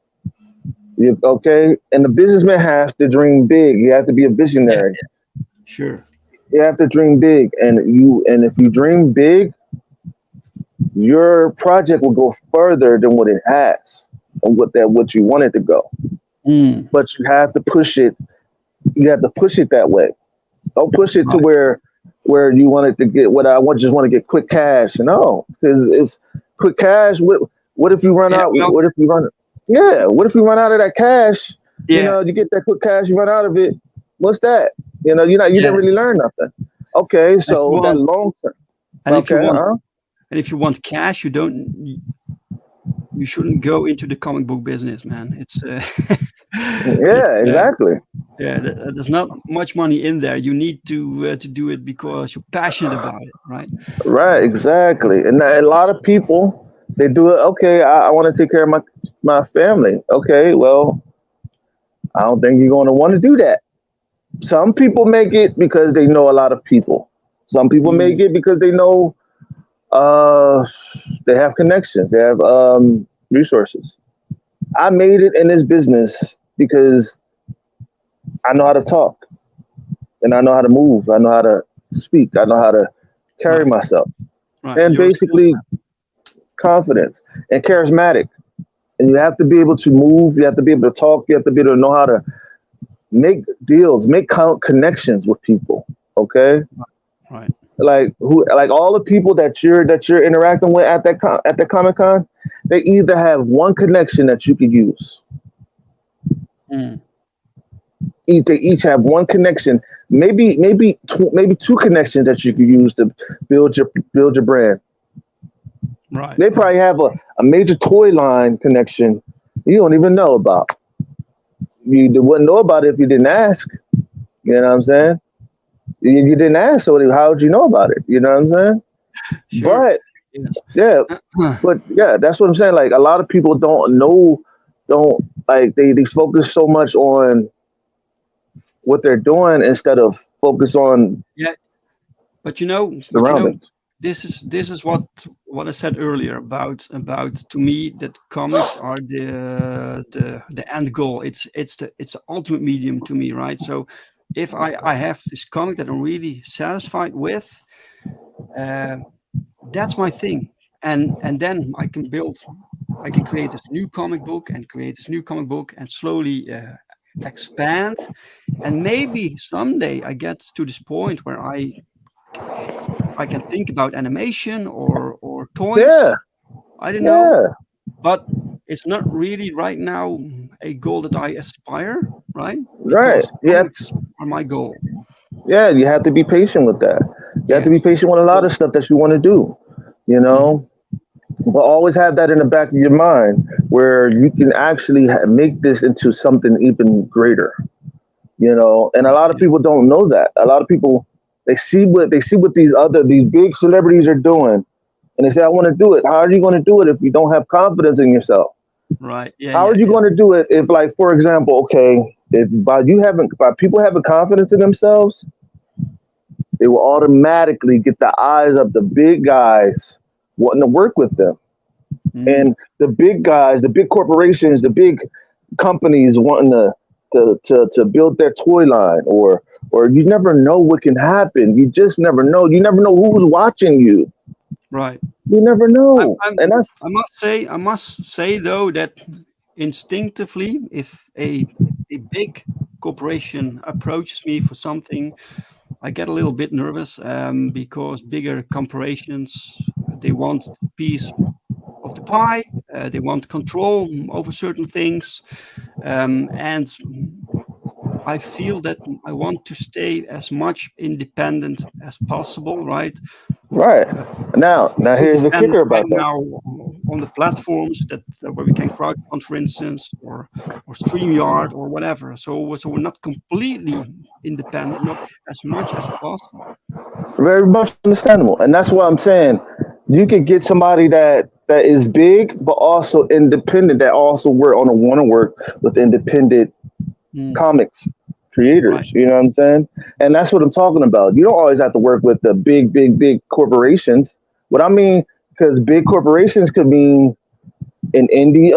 Okay, and the businessman has to dream big. You have to be a yeah, visionary. sure. You have to dream big, and if you dream big, your project will go further than what it has and what you want it to go. Mm, But you have to push it. You have to push it that way. Don't push it to right. where you want it to get. What I want just want to get quick cash. No, because it's quick cash. What if you run Yeah, out? well, What if you run? Yeah. What if you run out of that cash? yeah, You get that quick cash. You run out of it. What's that? You yeah. didn't really learn nothing. Okay, If you so that want, long term. and if you Okay, want, and if you want cash, you don't. you shouldn't go into the comic book business, man. It's it's Yeah, exactly. yeah, there's not much money in there. You need to do it because you're passionate about it, right? Right, exactly. And a lot of people, they do it. Okay, I want to take care of my family. Okay, well, I don't think you're going to want to do that. Some people make it because they know a lot of people. Some people make Mm, it because they know uh, they have connections, they have resources. I made it in this business because I know how to talk and I know how to move. I know how to speak. I know how to carry right, myself. right. And You're a basically, salesman. confidence and charismatic. And you have to be able to move. You have to be able to talk. You have to be able to know how to make deals, make connections with people. Okay, Right. like who, like all the people that you're interacting with at at the Comic Con, they either have one connection that you could use. Mm, They each have one connection, maybe two connections that you could use to build your brand. right. They Right. probably have a major toy line connection you don't even know about. You wouldn't know about it if you didn't ask. You know what I'm saying? You didn't ask, so how would you know about it? You know what I'm saying? Sure. But Yes. yeah, but yeah, that's what I'm saying. Like a lot of people don't know, don't like they focus so much on what they're doing instead of focus on Yeah, but surroundings. this is what I said earlier about to me that comics are the end goal. It's the ultimate medium to me, right? So if I have this comic that I'm really satisfied with, uh, that's my thing, and then I can create this new comic book and create this new comic book and slowly expand, and maybe someday I get to this point where I can think about animation or toys. Yeah, I don't know, yeah, but it's not really right now a goal that I aspire, right? right. Because Yeah, comics are my goal. yeah. You have to be patient with that. You have to be Yes. patient with a lot So, of stuff that you want to do. You mhm, know, but always have that in the back of your mind where you can actually make this into something even greater. And a right, lot of yeah, people don't know that. A lot of people, they see what these big celebrities are doing, and they say, I want to do it. How are you going to do it if you don't have confidence in yourself? right, yeah, How are yeah, you yeah, going to do it if, like, for example, okay, if by people having confidence in themselves, they will automatically get the eyes of the big guys wanting to work with them. mm, And the big guys, the big corporations, the big companies wanting to build their toy line, or you never know what can happen. You just never know. You never know who's watching you. right. You never I'm, know. I'm, And that's I must say though that instinctively, if a big corporation approaches me for something, I get a little bit nervous because bigger corporations they want a piece of the pie, they want control over certain things, and I feel that I want to stay as much independent as possible, right? right. Uh, Now still here's the depend kicker right about that. now on the platforms that where we can crowdfund, for instance, or StreamYard or whatever. So we're not completely independent, not as much as possible. Very much understandable. And that's what I'm saying. You could get somebody that is big but also independent, that also want to work with independent Mm, comics right. creators. You know what I'm saying? And that's what I'm talking about. You don't always have to work with the big corporations. What I mean, because big corporations could mean an indie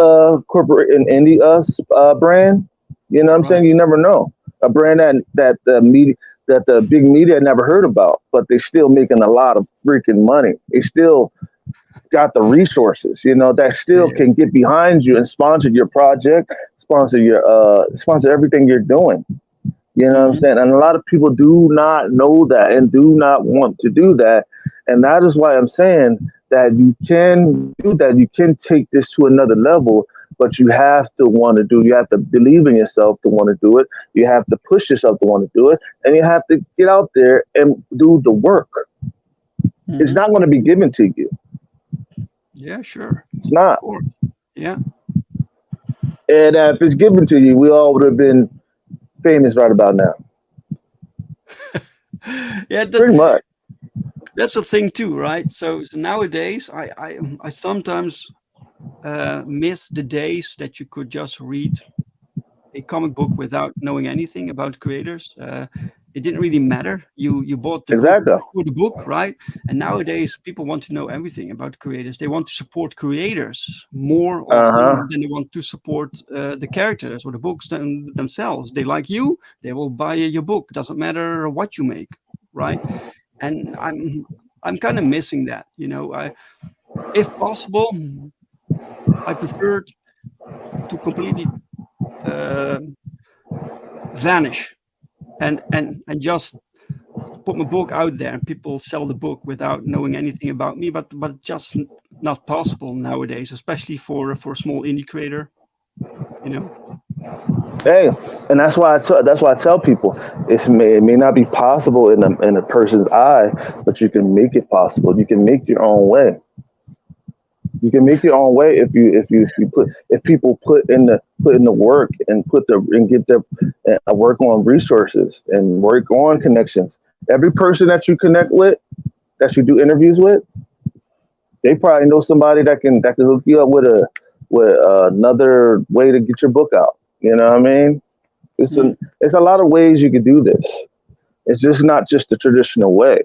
brand. You know what I'm Right. saying? You never know. A brand that the big media never heard about, but they're still making a lot of freaking money. They still got the resources, that Yeah, still yeah. can get behind you and sponsor your project, sponsor everything you're doing. You know what I'm Hmm. saying? And a lot of people do not know that and do not want to do that. And that is why I'm saying that you can do that. You can take this to another level, but you have to want to you have to believe in yourself to want to do it. You have to push yourself to want to do it. And you have to get out there and do the work. It's Hmm. not going to be given to you. Yeah, sure. It's Of not. course. Yeah. And if it's given to you, we all would have been famous right about now. Yeah, Pretty much. that's the thing too, right? So nowadays, I sometimes miss the days that you could just read a comic book without knowing anything about creators. It didn't really matter. You bought the book Exactly. for the book, right? And nowadays, people want to know everything about creators. They want to support creators more Uh often huh. than they want to support the characters or the books themselves. They like you, they will buy your book. Doesn't matter what you make, right? And I'm kind of missing that. If possible, I prefer to completely uh, vanish and just put my book out there and people sell the book without knowing anything about me. But just not possible nowadays, especially for a small indie creator. You know. Hey, and that's why I tell people it may not be possible in a person's eye, but you can make it possible. You can make your own way. You can make your own way if people put in the work and get their work on resources and work on connections. Every person that you connect with, that you do interviews with, they probably know somebody that can hook you up with another way to get your book out. You know what I mean? Mm, It's a lot of ways you could do this. It's just not just the traditional way.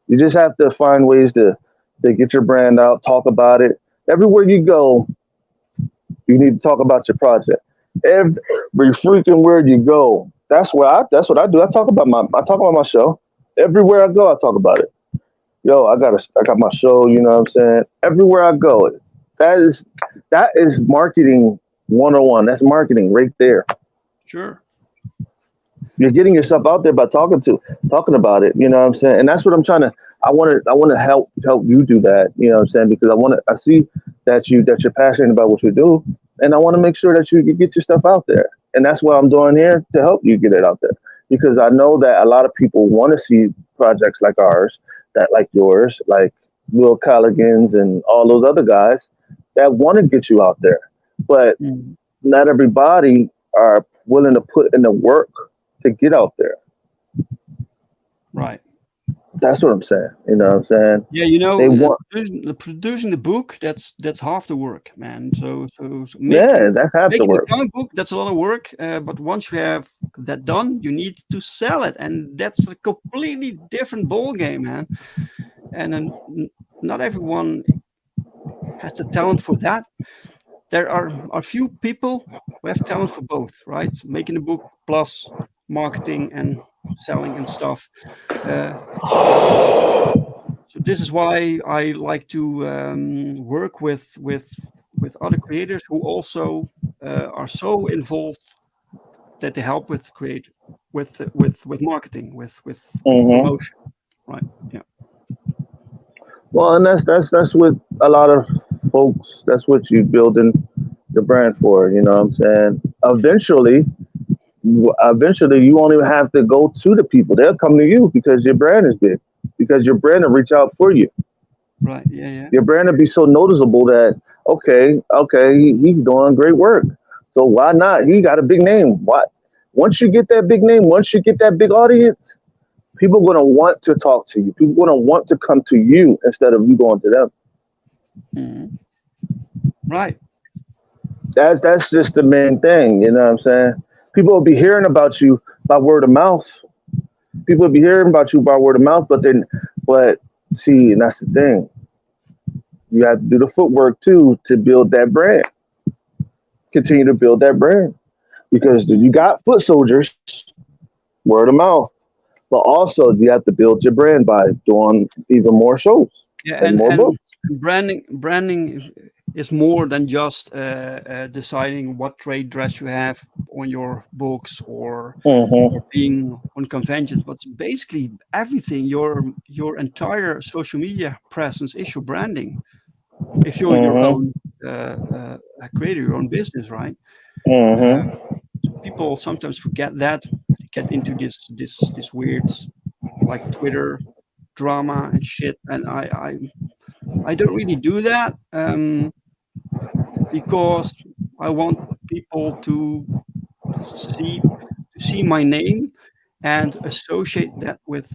You just have to find ways to get your brand out, talk about it. Everywhere you go, you need to talk about your project. Every freaking where you go, that's what I do. I talk about my show. Everywhere I go, I talk about it. Yo, I got my show. You know what I'm saying? Everywhere I go, that is that is marketing 101. That's marketing right there. sure. You're getting yourself out there by talking about it. You know what I'm saying? And that's what I'm trying to. I want to help you do that. You know what I'm saying? Because I see that you're passionate about what you do, and I want to make sure that you get your stuff out there. And that's what I'm doing here to help you get it out there. Because I know that a lot of people want to see projects like ours, that like yours, like Will Colligan's and all those other guys that want to get you out there. But Mm, not everybody are willing to put in the work to get out there. right. That's what I'm saying. You know what I'm saying? Yeah, They want, producing the book, that's half the work, man. So yeah, that's half the making the work. comic book, that's a lot of work. But once you have that done, you need to sell it, and that's a completely different ball game, man. And then not everyone has the talent for that. There are few people who have talent for both, right? Making a book plus marketing and selling and stuff. Uh, so this is why I like to work with other creators who also are so involved that they help with create with marketing, with Hmm. promotion, right? Yeah. Well, and that's what a lot of folks. That's what you building the brand for. You know what I'm saying? Eventually, you won't even have to go to the people. They'll come to you because your brand is big. Because your brand will reach out for you. Right. Yeah. Yeah. Your brand will be so noticeable that okay, he's doing great work. So why not? He got a big name. Why? Once you get that big name, once you get that big audience, people are gonna want to talk to you. People are gonna want to come to you instead of you going to them. Mhm. Right. That's just the main thing. You know what I'm saying? People will be hearing about you by word of mouth. People will be hearing about you by word of mouth, but see, and that's the thing. You have to do the footwork too to build that brand. Continue to build that brand because you got foot soldiers, word of mouth, but also you have to build your brand by doing even more shows Yeah, and more and books. branding is more than just deciding what trade dress you have on your books or Hmm. being on conventions, but basically everything. Your entire social media presence is your branding. If you're your Hmm. own creator, your own business, right? Uh, Hmm. so people sometimes forget that. They get into this weird like Twitter drama and shit, and I don't really do that. because I want people see to see my name and associate that with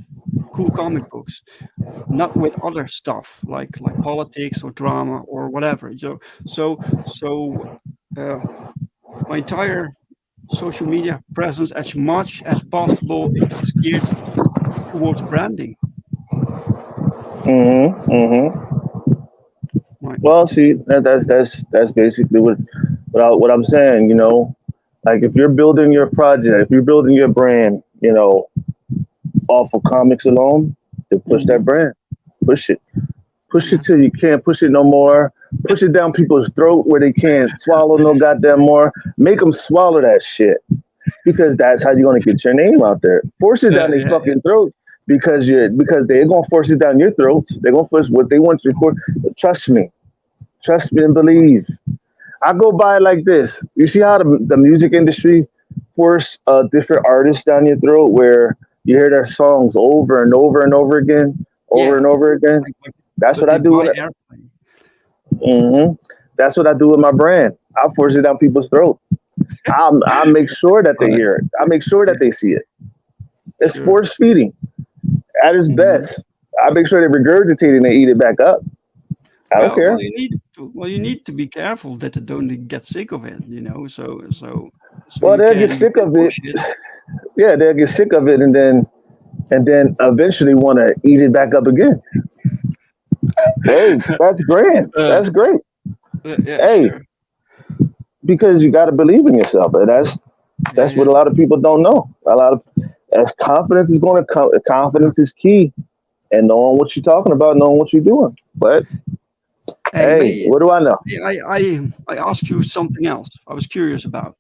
cool comic books, not with other stuff like politics or drama or whatever. So uh, my entire social media presence, as much as possible, is geared towards branding. Mm-hmm. Right. Well, see, that's basically what I'm saying. Like if you're building your project, if you're building your brand, off of comics alone, then push Mhm. that brand, push it, push Yeah. it till you can't push it no more. Push it down people's throat where they can't swallow no goddamn more. Make them swallow that shit because that's how you're gonna get your name out there. Force it down their Yeah. fucking throats because they're gonna force it down your throats. They're gonna force what they want you to force. Trust me and believe. I go by it like this. You see how the music industry force different artists down your throat where you hear their songs over and over and over again, over Yeah. and over again. Like That's what what I they do. buy airplane. That's what I do with my brand. I force it down people's throat. I make sure that they Right. hear it. I make sure Yeah. that they see it. It's Sure. force feeding at its Mhm. best. I make sure they regurgitate it and they eat it back up. I don't Well, care. you need to be careful that they don't get sick of it. So Well, they'll get you sick can of it. push it. Yeah, they'll get sick of it and then eventually want to eat it back up again. Hey, that's grand. Uh, That's great. yeah, Hey, sure. because you got to believe in yourself, and Yeah, that's what yeah, a lot of people don't know. A lot of as confidence is going to come. yeah. Confidence is key, and knowing what you're talking about, knowing what you're doing. But Hey, hey, may what do I know? I asked you something else. I was curious about.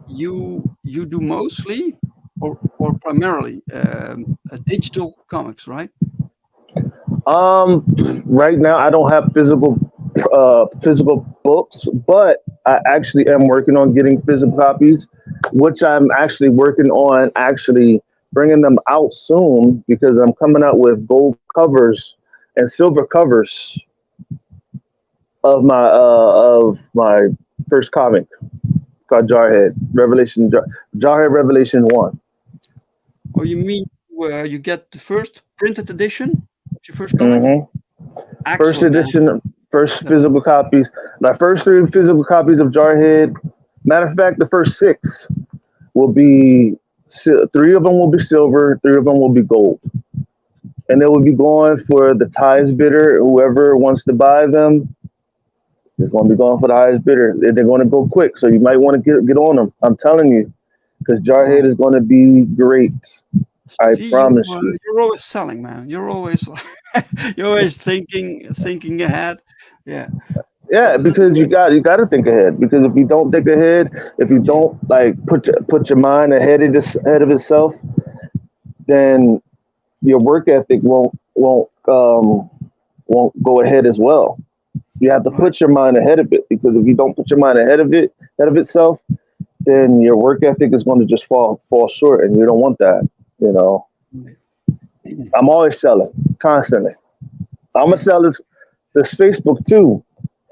You do mostly or primarily digital comics, right? Um, right now I don't have physical books, but I actually am working on getting physical copies, which I'm actually working on actually bringing them out soon because I'm coming out with gold covers and silver covers of my first comic called Jarhead Jarhead Revelation One. Or you mean you get the first printed edition of your first comic? hmm First Excellent, man. edition, first That- physical copies. My first three physical copies of Jarhead. Matter of fact, the first six will be three of them will be silver, three of them will be gold, and they will be going for the highest bidder. Whoever wants to buy them is going to be going for the highest bidder. They're going to go quick, so you might want to get on them. I'm telling you, because Jarhead Wow. is going to be great. I See, promise you. you're always selling, man. You're always you're always thinking ahead. Yeah, Yeah, that's because you great. got to think ahead. Because if you don't think ahead, if you Yeah, don't like put your mind ahead of itself, then your work ethic won't go ahead as well. You have to right. put your mind ahead of it because if you don't put your mind ahead of itself, then your work ethic is going to just fall short, and you don't want that. You know, Right. I'm always selling constantly. I'm gonna Yeah. sell this Facebook too.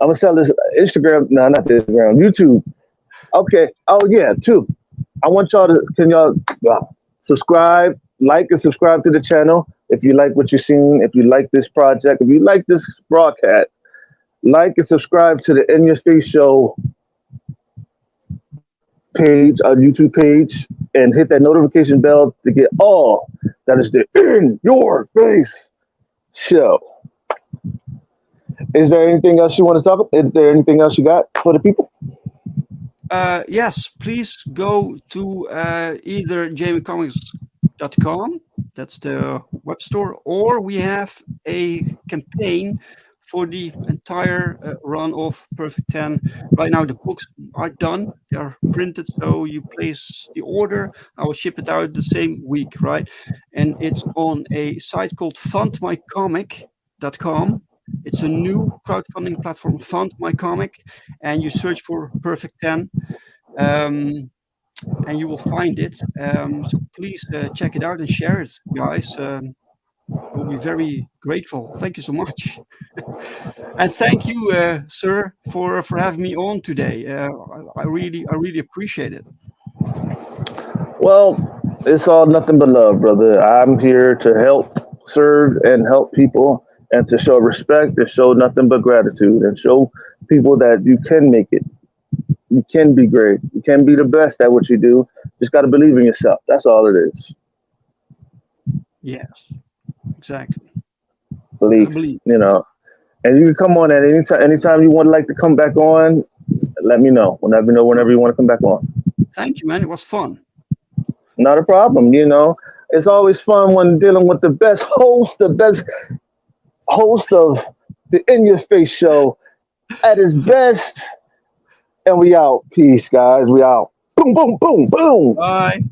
I'm gonna sell this Instagram. No, not the Instagram. YouTube. Okay. Oh yeah, too. I want y'all to can y'all subscribe, like, and subscribe to the channel if you like what you're seeing. If you like this project, if you like this broadcast, like and subscribe to the In Your Face Show page, our YouTube page, and hit that notification bell to get all that is the In Your Face Show. Is there anything else you want to talk about? Is there anything else you got for the people? Yes, please go to either jamiecomics.com, that's the web store, or we have a campaign for the entire run of Perfect 10. Right now, the books are done, they are printed, so you place the order. I will ship it out the same week, right? And it's on a site called fundmycomic.com. It's a new crowdfunding platform, Fund My Comic, and you search for Perfect 10, um, and you will find it. So please check it out and share it, guys. I will be very grateful. Thank you so much. And thank you, sir, for having me on today. I really appreciate it. Well, it's all nothing but love, brother. I'm here to help, serve, and help people, and to show respect, and show nothing but gratitude, and show people that you can make it. You can be great. You can be the best at what you do. Just got to believe in yourself. That's all it is. Yes, exactly. Gotta Belief, believe. you know. And you can come on at any time. Anytime you want like to come back on, let me know. Whenever you want to come back on. Thank you, man. It was fun. Not a problem. It's always fun when dealing with the best host of the In Your Face show at his best. And we out. Peace, guys. We out. Boom, boom, boom, boom. Bye.